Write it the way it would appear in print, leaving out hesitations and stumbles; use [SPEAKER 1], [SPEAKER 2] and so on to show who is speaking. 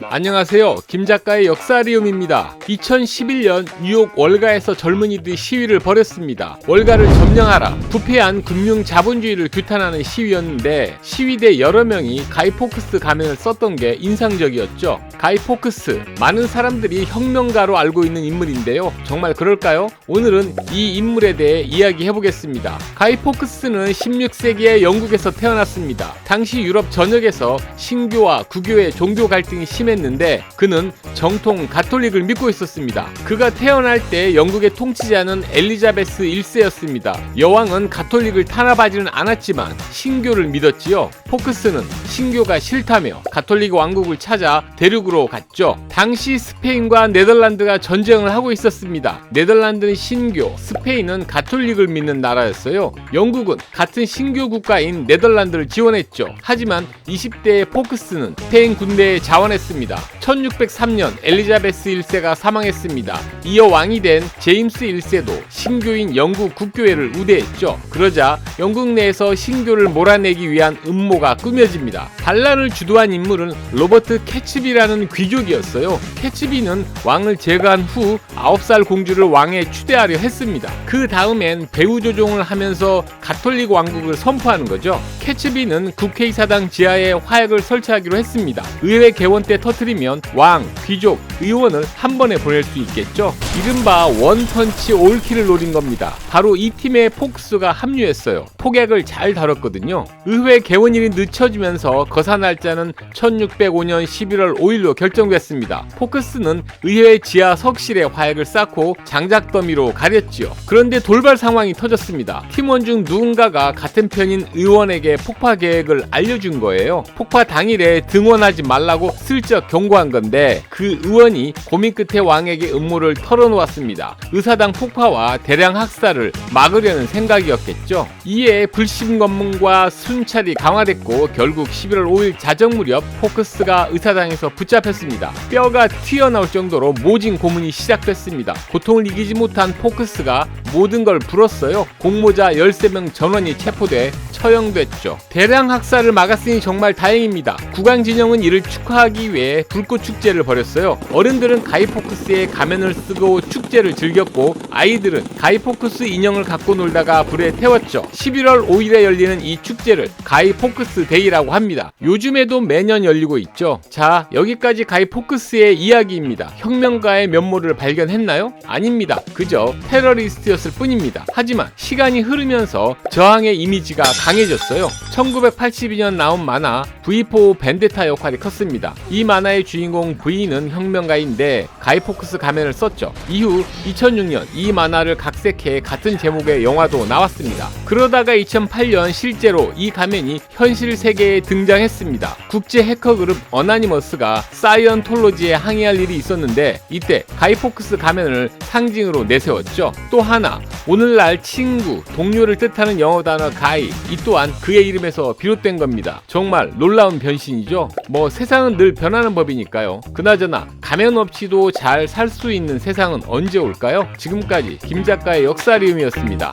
[SPEAKER 1] 안녕하세요. 김 작가의 역사리움입니다. 2011년 뉴욕 월가에서 젊은이들이 시위를 벌였습니다. 월가를 점령하라, 부패한 금융 자본주의를 규탄하는 시위였는데 시위대 여러 명이 가이 포크스 가면을 썼던 게 인상적이었죠. 가이 포크스, 많은 사람들이 혁명가로 알고 있는 인물인데요. 정말 그럴까요? 오늘은 이 인물에 대해 이야기해보겠습니다. 가이 포크스는 16세기에 영국에서 태어났습니다. 당시 유럽 전역에서 신교와 구교의 종교 갈등이 심했는데 그는 정통 가톨릭을 믿고 있었습니다. 그가 태어날 때 영국의 통치자는 엘리자베스 1세였습니다. 여왕은 가톨릭을 탄압하지는 않았지만 신교를 믿었지요. 포크스는 신교가 싫다며 가톨릭 왕국을 찾아 대륙으로 갔죠. 당시 스페인과 네덜란드가 전쟁을 하고 있었습니다. 네덜란드는 신교, 스페인은 가톨릭을 믿는 나라였어요. 영국은 같은 신교 국가인 네덜란드를 지원했죠. 하지만 20대의 포크스는 스페인 군대에 자원했습니다. 1603년 엘리자베스 1세가 사망했습니다. 이어 왕이 된 제임스 1세도 신교인 영국 국교회를 우대했죠. 그러자 영국 내에서 신교를 몰아내기 위한 음모가 꾸며집니다. 반란을 주도한 인물은 로버트 캐츠비라는 귀족이었어요. 캐츠비는 왕을 제거한 후 9살 공주를 왕에 추대하려 했습니다. 그 다음엔 배후 조종을 하면서 가톨릭 왕국을 선포하는 거죠. 캐츠비는 국회의사당 지하에 화약을 설치하기로 했습니다. 의회 개원 때 터뜨리면 왕, 귀족, 의원을 한 번에 보낼 수 있겠죠. 이른바 원펀치 올킬을 노린 겁니다. 바로 이 팀에 포크스가 합류했어요. 폭약을 잘 다뤘거든요. 의회 개원일이 늦춰지면서 거사 날짜는 1605년 11월 5일로 결정됐습니다. 포크스는 의회 지하 석실에 화약을 쌓고 장작 더미로 가렸지요. 그런데 돌발 상황이 터졌습니다. 팀원 중 누군가가 같은 편인 의원에게 폭파 계획을 알려준 거예요. 폭파 당일에 등원하지 말라고 슬쩍 경고한 건데 그 의원이 고민 끝에 왕에게 음모를 털어놓았습니다. 의사당 폭파와 대량 학살을 막으려는 생각이었겠죠. 이에 불신 검문과 순찰이 강화됐고 결국 11월 5일 자정 무렵 포크스가 의사당에서 붙잡혔습니다. 뼈가 튀어나올 정도로 모진 고문이 시작됐습니다. 고통을 이기지 못한 포크스가 모든 걸 풀었어요. 공모자 13명 전원이 체포돼 처형됐죠. 대량 학살을 막았으니 정말 다행입니다. 국왕진영은 이를 축하하기 위해 불꽃 축제를 벌였어요. 어른들은 가이 포크스의 가면을 쓰고 축제를 즐겼고 아이들은 가이 포크스 인형을 갖고 놀다가 불에 태웠죠. 11월 5일에 열리는 이 축제를 가이 포크스 데이라고 합니다. 요즘에도 매년 열리고 있죠. 자, 여기까지 가이 포크스의 이야기입니다. 혁명가의 면모를 발견했나요? 아닙니다. 그저 테러리스트였을 뿐입니다. 하지만 시간이 흐르면서 저항의 이미지가 강해졌어요. 1982년 나온 만화 V4 벤데타 역할이 컸습니다. 이 만화의 주인공 V는 혁명가인데 가이 포크스 가면을 썼죠. 이후 2006년 이 만화를 각색해 같은 제목의 영화도 나왔습니다. 그러다가 2008년 실제로 이 가면이 현실 세계에 등장했습니다. 국제 해커 그룹 어나니머스가 사이언톨로지에 항의할 일이 있었는데 이때 가이 포크스 가면을 상징으로 내세웠죠. 또 하나, 오늘날 친구, 동료를 뜻하는 영어 단어 가이, 이 또한 그의 이름에서 비롯된 겁니다. 정말 놀라운 변신이죠. 뭐 세상은 늘 변하는 법이니까요. 그나저나 가면 없이도 잘 살 수 있는 세상은 언제 올까요? 지금까지 김 작가의 역사리움이었습니다.